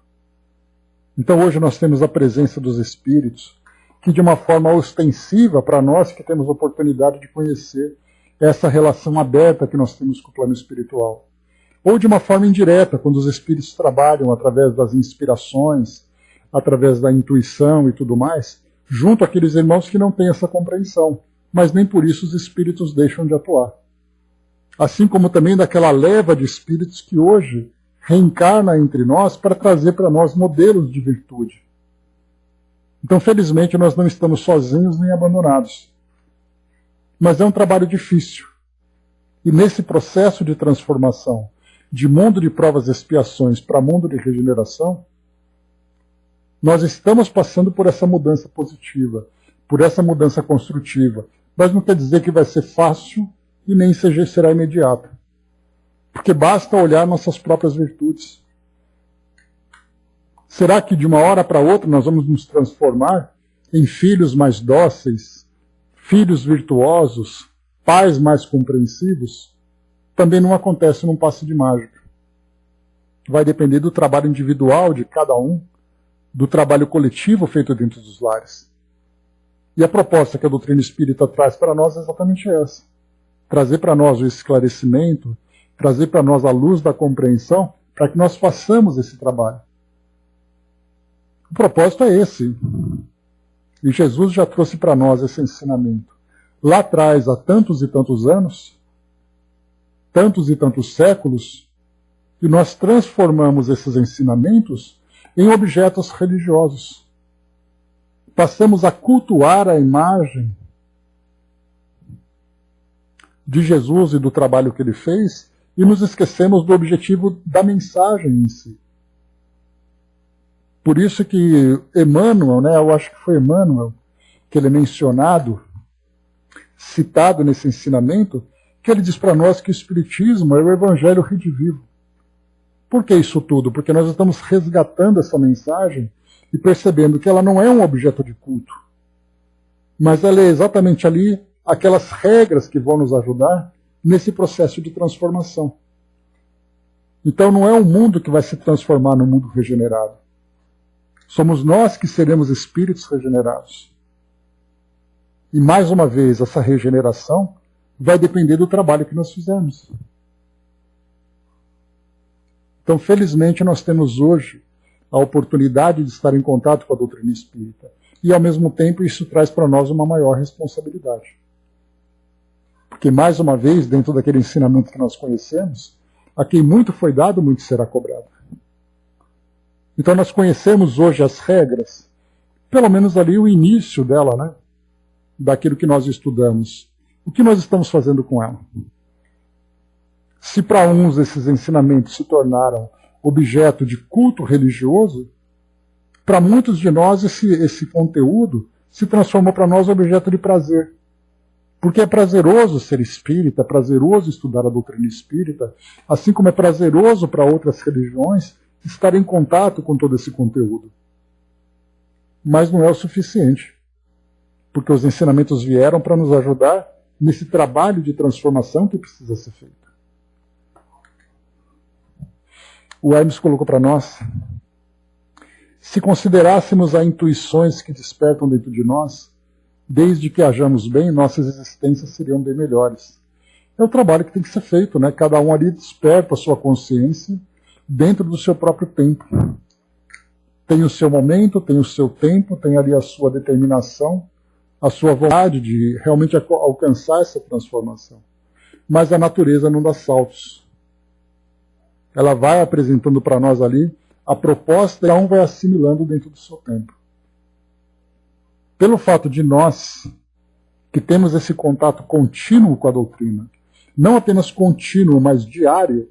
Então hoje nós temos a presença dos Espíritos, que de uma forma ostensiva, para nós que temos a oportunidade de conhecer essa relação aberta que nós temos com o plano espiritual. Ou de uma forma indireta, quando os Espíritos trabalham através das inspirações, através da intuição e tudo mais, junto àqueles irmãos que não têm essa compreensão, mas nem por isso os Espíritos deixam de atuar. Assim como também daquela leva de Espíritos que hoje reencarna entre nós para trazer para nós modelos de virtude. Então, felizmente, nós não estamos sozinhos nem abandonados. Mas é um trabalho difícil. E nesse processo de transformação, de mundo de provas e expiações para mundo de regeneração, nós estamos passando por essa mudança positiva, por essa mudança construtiva. Mas não quer dizer que vai ser fácil e nem será imediata. Porque basta olhar nossas próprias virtudes. Será que de uma hora para outra nós vamos nos transformar em filhos mais dóceis, filhos virtuosos, pais mais compreensivos? Também não acontece num passe de mágica. Vai depender do trabalho individual de cada um, do trabalho coletivo feito dentro dos lares. E a proposta que a doutrina espírita traz para nós é exatamente essa. Trazer para nós o esclarecimento, trazer para nós a luz da compreensão, para que nós façamos esse trabalho. O propósito é esse. E Jesus já trouxe para nós esse ensinamento. Lá atrás, há tantos e tantos anos, tantos e tantos séculos, e nós transformamos esses ensinamentos em objetos religiosos. Passamos a cultuar a imagem de Jesus e do trabalho que ele fez e nos esquecemos do objetivo da mensagem em si. Por isso que Emmanuel, eu acho que foi Emmanuel, que ele é mencionado, citado nesse ensinamento, que ele diz para nós que o Espiritismo é o Evangelho redivivo. Por que isso tudo? Porque nós estamos resgatando essa mensagem e percebendo que ela não é um objeto de culto, mas ela é exatamente ali aquelas regras que vão nos ajudar nesse processo de transformação. Então não é um mundo que vai se transformar num mundo regenerado. Somos nós que seremos espíritos regenerados. E mais uma vez, essa regeneração vai depender do trabalho que nós fizermos. Então, felizmente, nós temos hoje a oportunidade de estar em contato com a doutrina espírita. E, ao mesmo tempo, isso traz para nós uma maior responsabilidade. Porque, mais uma vez, dentro daquele ensinamento que nós conhecemos, a quem muito foi dado, muito será cobrado. Então nós conhecemos hoje as regras, pelo menos ali o início dela, daquilo que nós estudamos. O que nós estamos fazendo com ela? Se para uns esses ensinamentos se tornaram objeto de culto religioso, para muitos de nós esse conteúdo se transformou para nós em objeto de prazer. Porque é prazeroso ser espírita, é prazeroso estudar a doutrina espírita, assim como é prazeroso para outras religiões estar em contato com todo esse conteúdo. Mas não é o suficiente, porque os ensinamentos vieram para nos ajudar nesse trabalho de transformação que precisa ser feito. O Hermes colocou para nós, se considerássemos as intuições que despertam dentro de nós, desde que hajamos bem, nossas existências seriam bem melhores. É o trabalho que tem que ser feito, Cada um ali desperta a sua consciência dentro do seu próprio tempo. Tem o seu momento, tem o seu tempo, tem ali a sua determinação, a sua vontade de realmente alcançar essa transformação. Mas a natureza não dá saltos. Ela vai apresentando para nós ali a proposta e cada um vai assimilando dentro do seu tempo. Pelo fato de nós, que temos esse contato contínuo com a doutrina, não apenas contínuo, mas diário,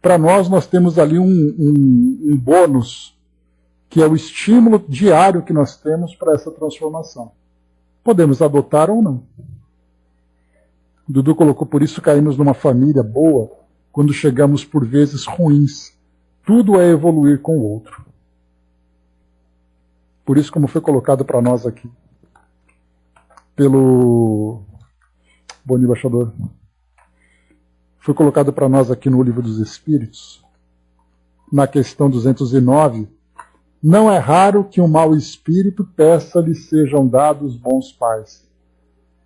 para nós temos ali um bônus, que é o estímulo diário que nós temos para essa transformação. Podemos adotar ou não. O Dudu colocou, por isso caímos numa família boa, quando chegamos por vezes ruins. Tudo é evoluir com o outro. Por isso, como foi colocado para nós aqui. pelo bom embaixador, foi colocado para nós aqui no Livro dos Espíritos, na questão 209, não é raro que um mau espírito peça-lhe sejam dados bons pais,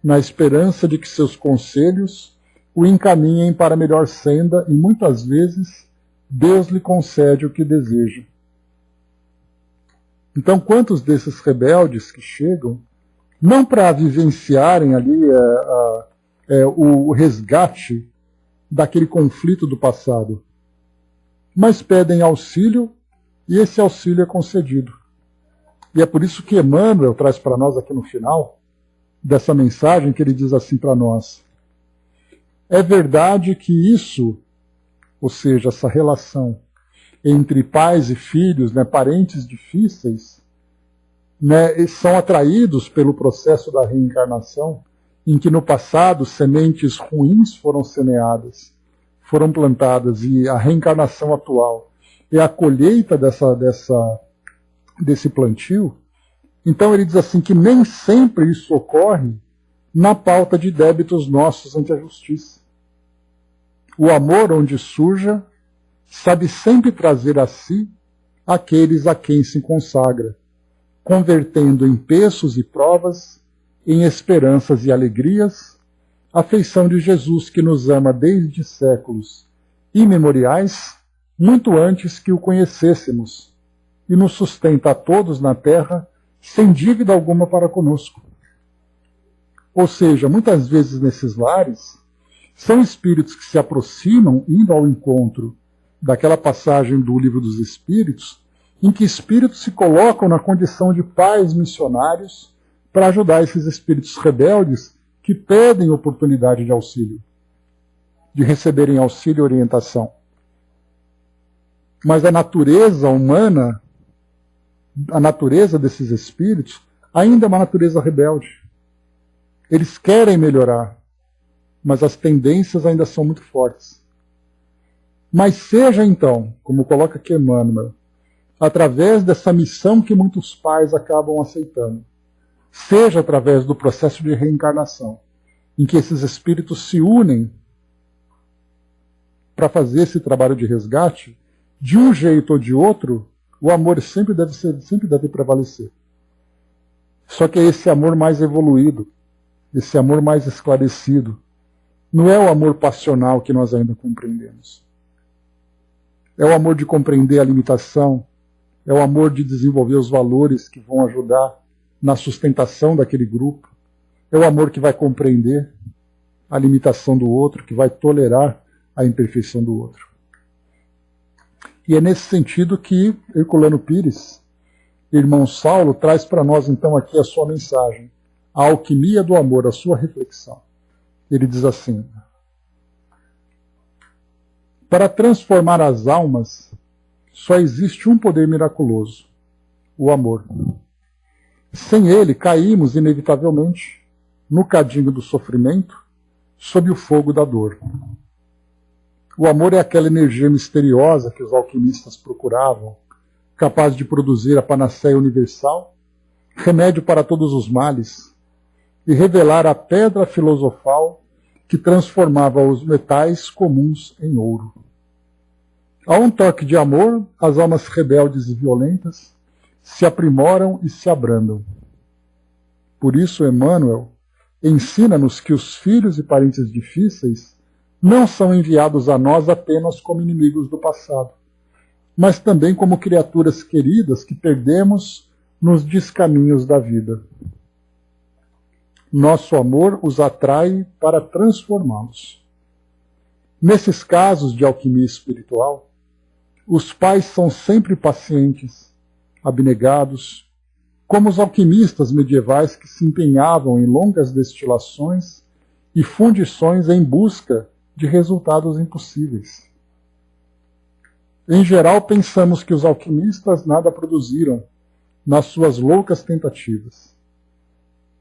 na esperança de que seus conselhos o encaminhem para a melhor senda, e muitas vezes Deus lhe concede o que deseja. Então, quantos desses rebeldes que chegam, não para vivenciarem ali o resgate daquele conflito do passado, mas pedem auxílio, e esse auxílio é concedido. E é por isso que Emmanuel traz para nós aqui no final dessa mensagem, que ele diz assim para nós: é verdade que isso, ou seja, essa relação entre pais e filhos, né, parentes difíceis, né, são atraídos pelo processo da reencarnação, em que no passado sementes ruins foram semeadas, foram plantadas, e a reencarnação atual é a colheita desse plantio. Então ele diz assim que nem sempre isso ocorre na pauta de débitos nossos ante a justiça. O amor, onde surja, sabe sempre trazer a si aqueles a quem se consagra, convertendo em peços e provas, em esperanças e alegrias, a afeição de Jesus, que nos ama desde séculos imemoriais, muito antes que o conhecêssemos, e nos sustenta a todos na terra, sem dívida alguma para conosco. Ou seja, muitas vezes nesses lares, são espíritos que se aproximam, indo ao encontro daquela passagem do Livro dos Espíritos, em que espíritos se colocam na condição de pais missionários para ajudar esses espíritos rebeldes que pedem oportunidade de auxílio, de receberem auxílio e orientação. Mas a natureza humana, a natureza desses espíritos, ainda é uma natureza rebelde. Eles querem melhorar, mas as tendências ainda são muito fortes. Mas seja então, como coloca aqui Emmanuel, através dessa missão que muitos pais acabam aceitando, seja através do processo de reencarnação, em que esses espíritos se unem para fazer esse trabalho de resgate, de um jeito ou de outro, o amor sempre deve prevalecer. Só que é esse amor mais evoluído, esse amor mais esclarecido, não é o amor passional que nós ainda compreendemos. É o amor de compreender a limitação, é o amor de desenvolver os valores que vão ajudar na sustentação daquele grupo, é o amor que vai compreender a limitação do outro, que vai tolerar a imperfeição do outro. E é nesse sentido que Herculano Pires, irmão Saulo, traz para nós então aqui a sua mensagem, a alquimia do amor, a sua reflexão. Ele diz assim: para transformar as almas, só existe um poder miraculoso, o amor. Sem ele, caímos inevitavelmente no cadinho do sofrimento, sob o fogo da dor. O amor é aquela energia misteriosa que os alquimistas procuravam, capaz de produzir a panaceia universal, remédio para todos os males, e revelar a pedra filosofal que transformava os metais comuns em ouro. A um toque de amor, as almas rebeldes e violentas se aprimoram e se abrandam. Por isso, Emmanuel ensina-nos que os filhos e parentes difíceis não são enviados a nós apenas como inimigos do passado, mas também como criaturas queridas que perdemos nos descaminhos da vida. Nosso amor os atrai para transformá-los. Nesses casos de alquimia espiritual, os pais são sempre pacientes, abnegados, como os alquimistas medievais que se empenhavam em longas destilações e fundições em busca de resultados impossíveis. Em geral, pensamos que os alquimistas nada produziram nas suas loucas tentativas.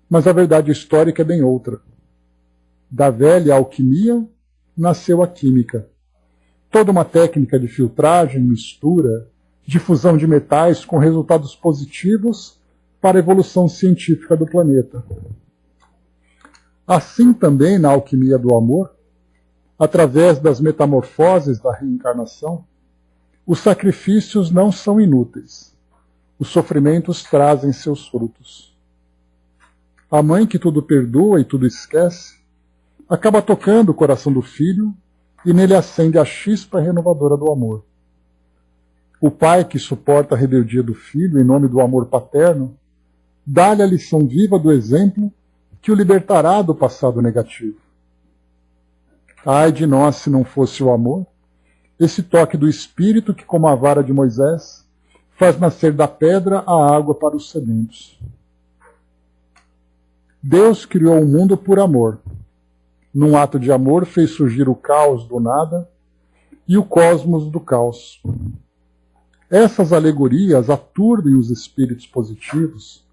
Mas a verdade histórica é bem outra. Da velha alquimia nasceu a química. Toda uma técnica de filtragem, mistura, difusão de metais com resultados positivos para a evolução científica do planeta. Assim também na alquimia do amor, através das metamorfoses da reencarnação, os sacrifícios não são inúteis. Os sofrimentos trazem seus frutos. A mãe que tudo perdoa e tudo esquece, acaba tocando o coração do filho e nele acende a chispa renovadora do amor. O pai que suporta a rebeldia do filho em nome do amor paterno, dá-lhe a lição viva do exemplo que o libertará do passado negativo. Ai de nós se não fosse o amor, esse toque do Espírito que, como a vara de Moisés, faz nascer da pedra a água para os sedentos. Deus criou o mundo por amor. Num ato de amor fez surgir o caos do nada e o cosmos do caos. Essas alegorias aturdem os espíritos positivos,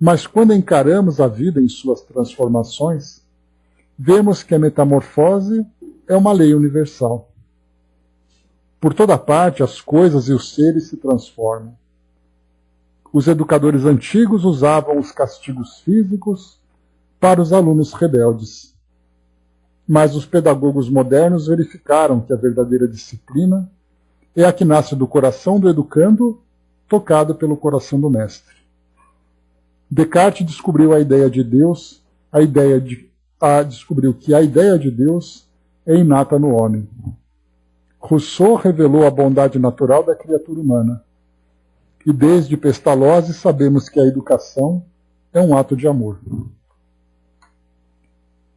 mas quando encaramos a vida em suas transformações, vemos que a metamorfose é uma lei universal. Por toda parte, as coisas e os seres se transformam. Os educadores antigos usavam os castigos físicos para os alunos rebeldes. Mas os pedagogos modernos verificaram que a verdadeira disciplina é a que nasce do coração do educando, tocado pelo coração do mestre. Descartes descobriu a ideia de Deus, descobriu que a ideia de Deus é inata no homem. Rousseau revelou a bondade natural da criatura humana. E desde Pestalozzi sabemos que a educação é um ato de amor.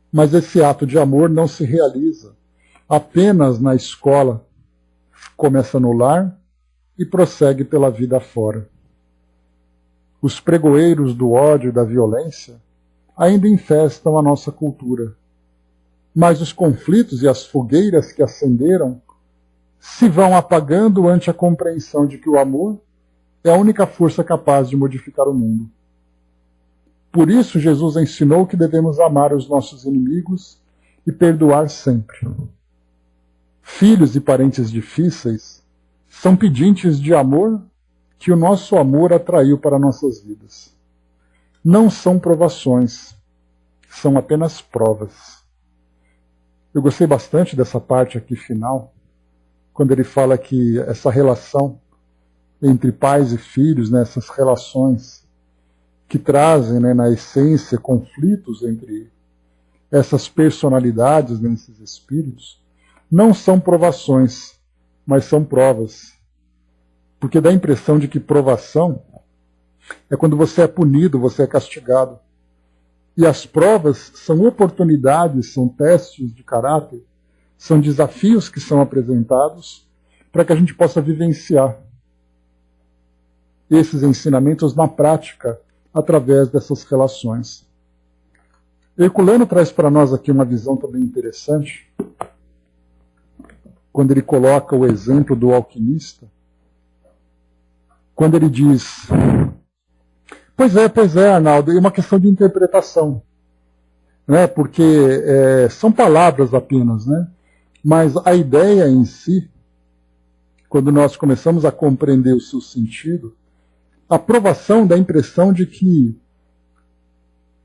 Mas esse ato de amor não se realiza apenas na escola. Começa no lar e prossegue pela vida afora. Os pregoeiros do ódio e da violência ainda infestam a nossa cultura. Mas os conflitos e as fogueiras que acenderam se vão apagando ante a compreensão de que o amor é a única força capaz de modificar o mundo. Por isso, Jesus ensinou que devemos amar os nossos inimigos e perdoar sempre. Filhos e parentes difíceis são pedintes de amor que o nosso amor atraiu para nossas vidas. Não são provações, são apenas provas. Eu gostei bastante dessa parte aqui final, quando ele fala que essa relação entre pais e filhos, né, essas relações que trazem, né, na essência, conflitos entre essas personalidades, né, esses espíritos, não são provações, mas são provas. Porque dá a impressão de que provação é quando você é punido, você é castigado. E as provas são oportunidades, são testes de caráter, são desafios que são apresentados para que a gente possa vivenciar esses ensinamentos na prática através dessas relações. Herculano traz para nós aqui uma visão também interessante, quando ele coloca o exemplo do alquimista, quando ele diz: pois é, Arnaldo, é uma questão de interpretação, né? Porque são palavras apenas, né? Mas a ideia em si, quando nós começamos a compreender o seu sentido, a provação dá a impressão de que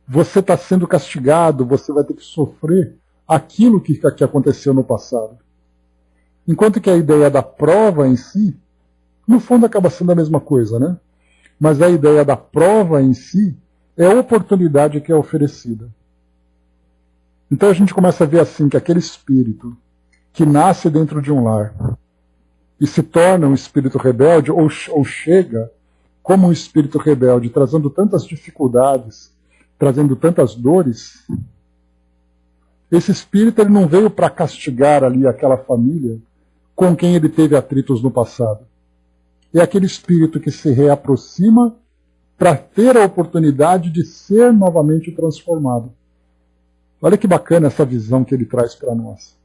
você está sendo castigado, você vai ter que sofrer aquilo que aconteceu no passado. Enquanto que a ideia da prova em si, no fundo acaba sendo a mesma coisa, né? Mas a ideia da prova em si é a oportunidade que é oferecida. Então a gente começa a ver assim que aquele espírito que nasce dentro de um lar e se torna um espírito rebelde, ou chega como um espírito rebelde, trazendo tantas dificuldades, trazendo tantas dores, esse espírito ele não veio para castigar ali aquela família com quem ele teve atritos no passado. É aquele espírito que se reaproxima para ter a oportunidade de ser novamente transformado. Olha que bacana essa visão que ele traz para nós.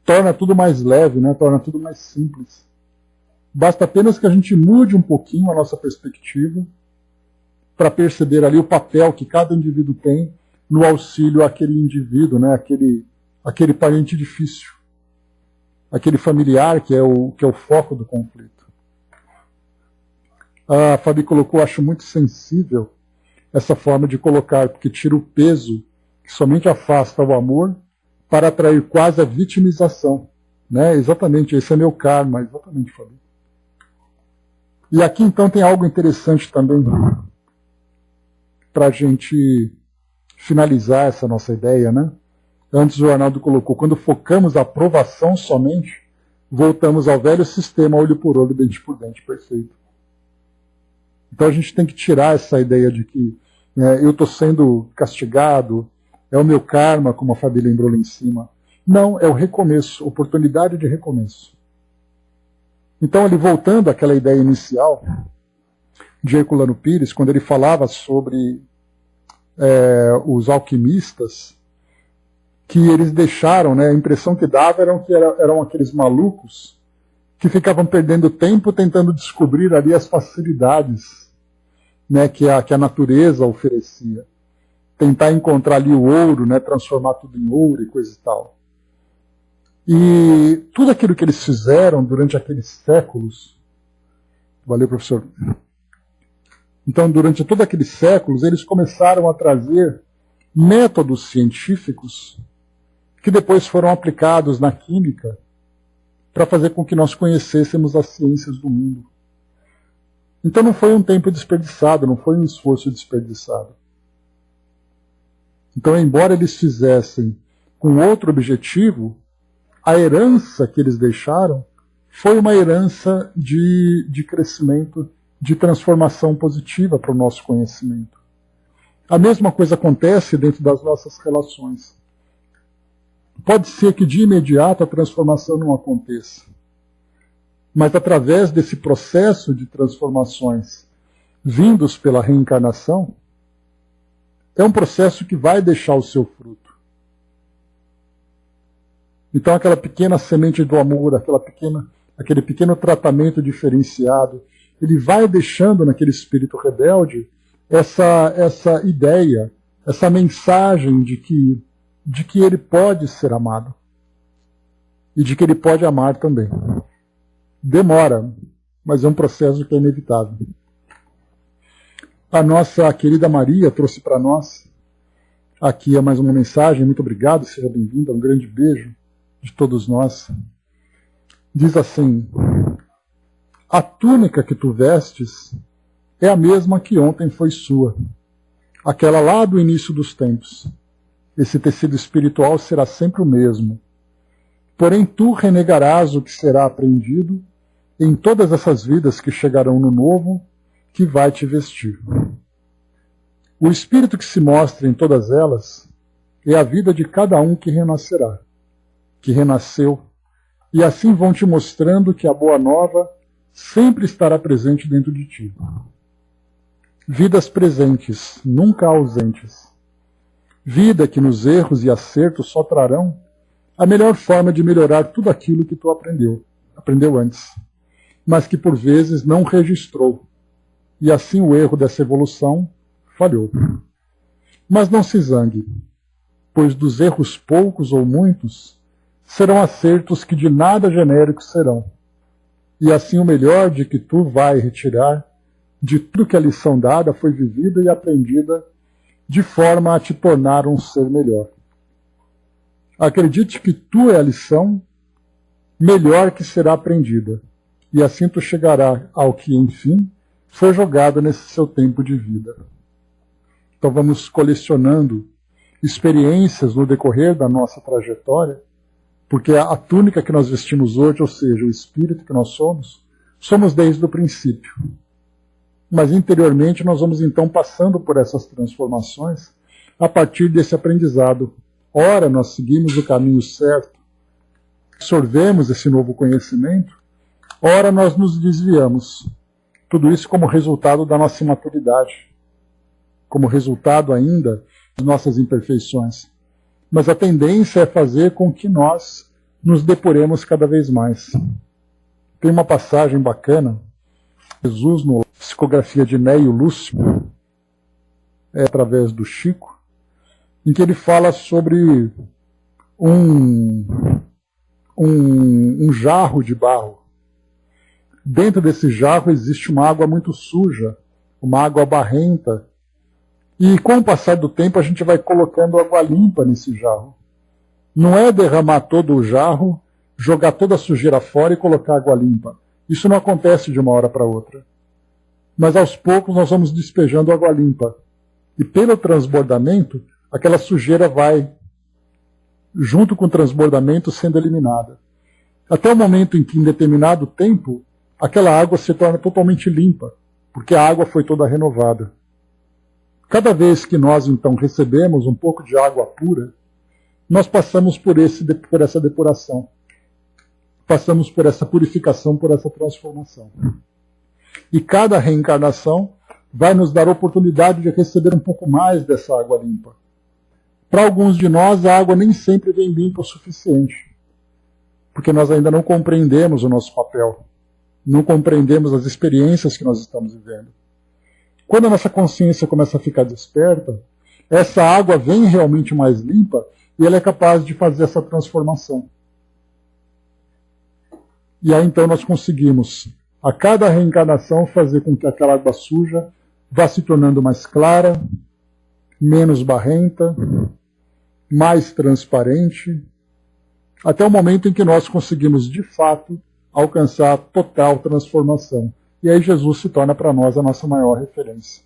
Torna tudo mais leve, né? Torna tudo mais simples. Basta apenas que a gente mude um pouquinho a nossa perspectiva para perceber ali o papel que cada indivíduo tem no auxílio àquele indivíduo, né? Aquele parente difícil, aquele familiar que é o foco do conflito. A Fabi colocou, acho muito sensível essa forma de colocar, porque tira o peso que somente afasta o amor para atrair quase a vitimização. Né? Exatamente, esse é meu karma, exatamente, Fábio. E aqui então tem algo interessante também para a gente finalizar essa nossa ideia, né? Antes o Arnaldo colocou, quando focamos a aprovação somente, voltamos ao velho sistema olho por olho, dente por dente, perfeito. Então a gente tem que tirar essa ideia de que eu estou sendo castigado, é o meu karma, como a Fabi lembrou lá em cima. Não, é o recomeço, oportunidade de recomeço. Então, ele voltando àquela ideia inicial de Herculano Pires, quando ele falava sobre os alquimistas, que eles deixaram, né, a impressão que dava eram aqueles malucos que ficavam perdendo tempo tentando descobrir ali as facilidades, né, que a natureza oferecia. Tentar encontrar ali o ouro, né, transformar tudo em ouro e coisa e tal. E tudo aquilo que eles fizeram durante aqueles séculos, valeu, professor. Então, durante todos aqueles séculos, eles começaram a trazer métodos científicos que depois foram aplicados na química para fazer com que nós conhecêssemos as ciências do mundo. Então não foi um tempo desperdiçado, não foi um esforço desperdiçado. Então, embora eles fizessem com outro objetivo, a herança que eles deixaram foi uma herança de crescimento, de transformação positiva para o nosso conhecimento. A mesma coisa acontece dentro das nossas relações. Pode ser que de imediato a transformação não aconteça, mas através desse processo de transformações vindos pela reencarnação, é um processo que vai deixar o seu fruto. Então aquela pequena semente do amor, aquele pequeno tratamento diferenciado, ele vai deixando naquele espírito rebelde essa ideia, essa mensagem de que ele pode ser amado e de que ele pode amar também. Demora, mas é um processo que é inevitável. A nossa querida Maria trouxe para nós aqui mais uma mensagem. Muito obrigado, seja bem-vinda, um grande beijo de todos nós. Diz assim: a túnica que tu vestes é a mesma que ontem foi sua, aquela lá do início dos tempos. Esse tecido espiritual será sempre o mesmo. Porém, tu renegarás o que será aprendido em todas essas vidas que chegarão no novo, que vai te vestir. O espírito que se mostra em todas elas é a vida de cada um que renascerá, que renasceu, e assim vão te mostrando que a boa nova sempre estará presente dentro de ti. Vidas presentes, nunca ausentes. Vida que nos erros e acertos só trarão a melhor forma de melhorar tudo aquilo que tu aprendeu antes, mas que por vezes não registrou, e assim o erro dessa evolução falhou. Mas não se zangue, pois dos erros poucos ou muitos, serão acertos que de nada genéricos serão, e assim o melhor de que tu vai retirar de tudo que a lição dada foi vivida e aprendida de forma a te tornar um ser melhor. Acredite que tu é a lição melhor que será aprendida, e assim tu chegará ao que, enfim, foi jogado nesse seu tempo de vida. Então vamos colecionando experiências no decorrer da nossa trajetória, porque a túnica que nós vestimos hoje, ou seja, o espírito que nós somos desde o princípio. Mas interiormente nós vamos então passando por essas transformações a partir desse aprendizado. Ora, nós seguimos o caminho certo, absorvemos esse novo conhecimento, ora nós nos desviamos. Tudo isso como resultado da nossa imaturidade, como resultado ainda das nossas imperfeições. Mas a tendência é fazer com que nós nos depuremos cada vez mais. Tem uma passagem bacana, Jesus, no Psicografia de Neio Lúcio, através do Chico, em que ele fala sobre um jarro de barro. Dentro desse jarro existe uma água muito suja, uma água barrenta, E com o passar do tempo a gente vai colocando água limpa nesse jarro. Não é derramar todo o jarro, jogar toda a sujeira fora e colocar água limpa. Isso não acontece de uma hora para outra. Mas aos poucos nós vamos despejando água limpa. E pelo transbordamento, aquela sujeira vai, junto com o transbordamento, sendo eliminada. Até o momento em que, em determinado tempo, aquela água se torna totalmente limpa, porque a água foi toda renovada. Cada vez que nós, então, recebemos um pouco de água pura, nós passamos por essa depuração. Passamos por essa purificação, por essa transformação. E cada reencarnação vai nos dar a oportunidade de receber um pouco mais dessa água limpa. Para alguns de nós, a água nem sempre vem limpa o suficiente, porque nós ainda não compreendemos o nosso papel, não compreendemos as experiências que nós estamos vivendo. Quando a nossa consciência começa a ficar desperta, essa água vem realmente mais limpa e ela é capaz de fazer essa transformação. E aí então nós conseguimos, a cada reencarnação, fazer com que aquela água suja vá se tornando mais clara, menos barrenta, mais transparente, até o momento em que nós conseguimos, de fato, alcançar a total transformação. E aí Jesus se torna para nós a nossa maior referência.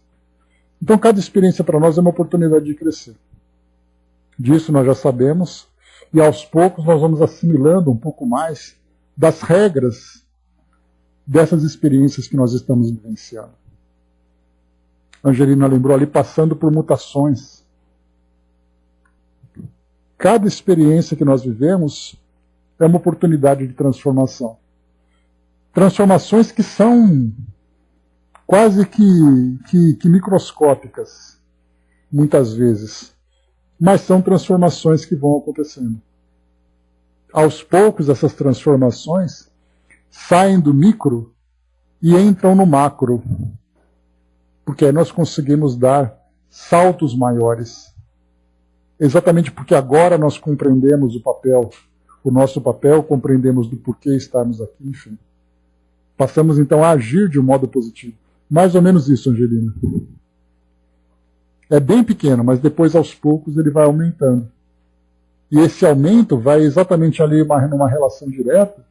Então cada experiência para nós é uma oportunidade de crescer. Disso nós já sabemos, e aos poucos nós vamos assimilando um pouco mais das regras dessas experiências que nós estamos vivenciando. Angelina lembrou ali, passando por mutações. Cada experiência que nós vivemos é uma oportunidade de transformação. Transformações que são quase que microscópicas, muitas vezes. Mas são transformações que vão acontecendo. Aos poucos, essas transformações saem do micro e entram no macro. Porque aí nós conseguimos dar saltos maiores. Exatamente porque agora nós compreendemos o nosso papel, compreendemos do porquê estarmos aqui, enfim. Passamos então a agir de um modo positivo. Mais ou menos isso, Angelina. É bem pequeno, mas depois aos poucos ele vai aumentando. E esse aumento vai exatamente ali numa relação direta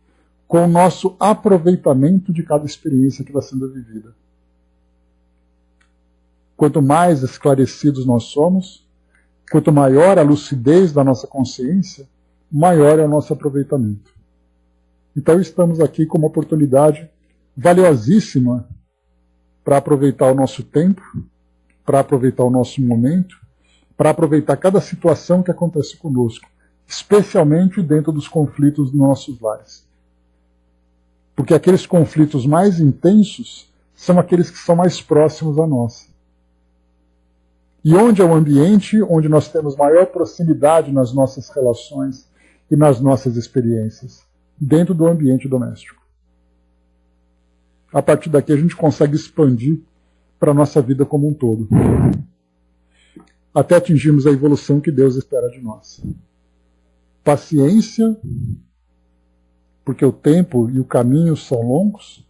com o nosso aproveitamento de cada experiência que vai sendo vivida. Quanto mais esclarecidos nós somos, quanto maior a lucidez da nossa consciência, maior é o nosso aproveitamento. Então estamos aqui com uma oportunidade valiosíssima para aproveitar o nosso tempo, para aproveitar o nosso momento, para aproveitar cada situação que acontece conosco, especialmente dentro dos conflitos dos nossos lares. Porque aqueles conflitos mais intensos são aqueles que são mais próximos a nós. E onde é o ambiente onde nós temos maior proximidade nas nossas relações e nas nossas experiências? Dentro do ambiente doméstico. A partir daqui a gente consegue expandir para a nossa vida como um todo. Até atingirmos a evolução que Deus espera de nós. Paciência, porque o tempo e o caminho são longos,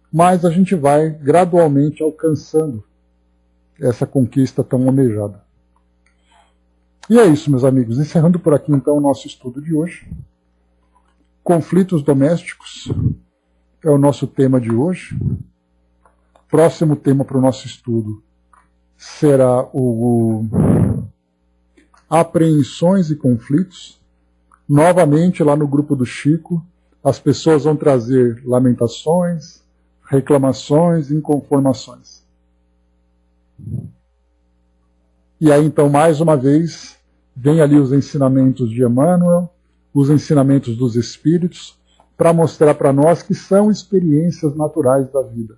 mas a gente vai gradualmente alcançando essa conquista tão almejada. E é isso, meus amigos. Encerrando por aqui então o nosso estudo de hoje. Conflitos domésticos é o nosso tema de hoje. Próximo tema para o nosso estudo será o apreensões e conflitos. Novamente, lá no grupo do Chico, as pessoas vão trazer lamentações, reclamações e inconformações. E aí, então, mais uma vez, vem ali os ensinamentos de Emmanuel, os ensinamentos dos Espíritos, para mostrar para nós que são experiências naturais da vida.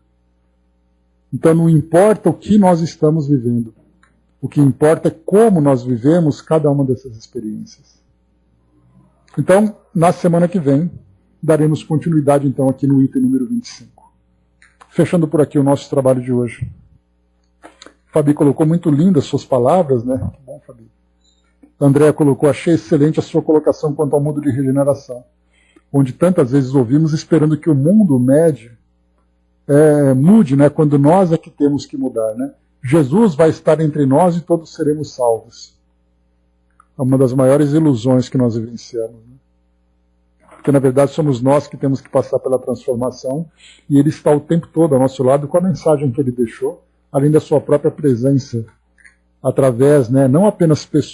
Então não importa o que nós estamos vivendo, o que importa é como nós vivemos cada uma dessas experiências. Então, na semana que vem, daremos continuidade então aqui no item número 25. Fechando por aqui o nosso trabalho de hoje. Fabi colocou muito lindas suas palavras, né? Que bom, Fabi. Andréa colocou, achei excelente a sua colocação quanto ao mundo de regeneração, onde tantas vezes ouvimos esperando que o mundo mude, né, quando nós é que temos que mudar. Né? Jesus vai estar entre nós e todos seremos salvos. É uma das maiores ilusões que nós vivenciamos, né? Porque, na verdade, somos nós que temos que passar pela transformação e Ele está o tempo todo ao nosso lado com a mensagem que Ele deixou, além da sua própria presença, através, né, não apenas pessoal,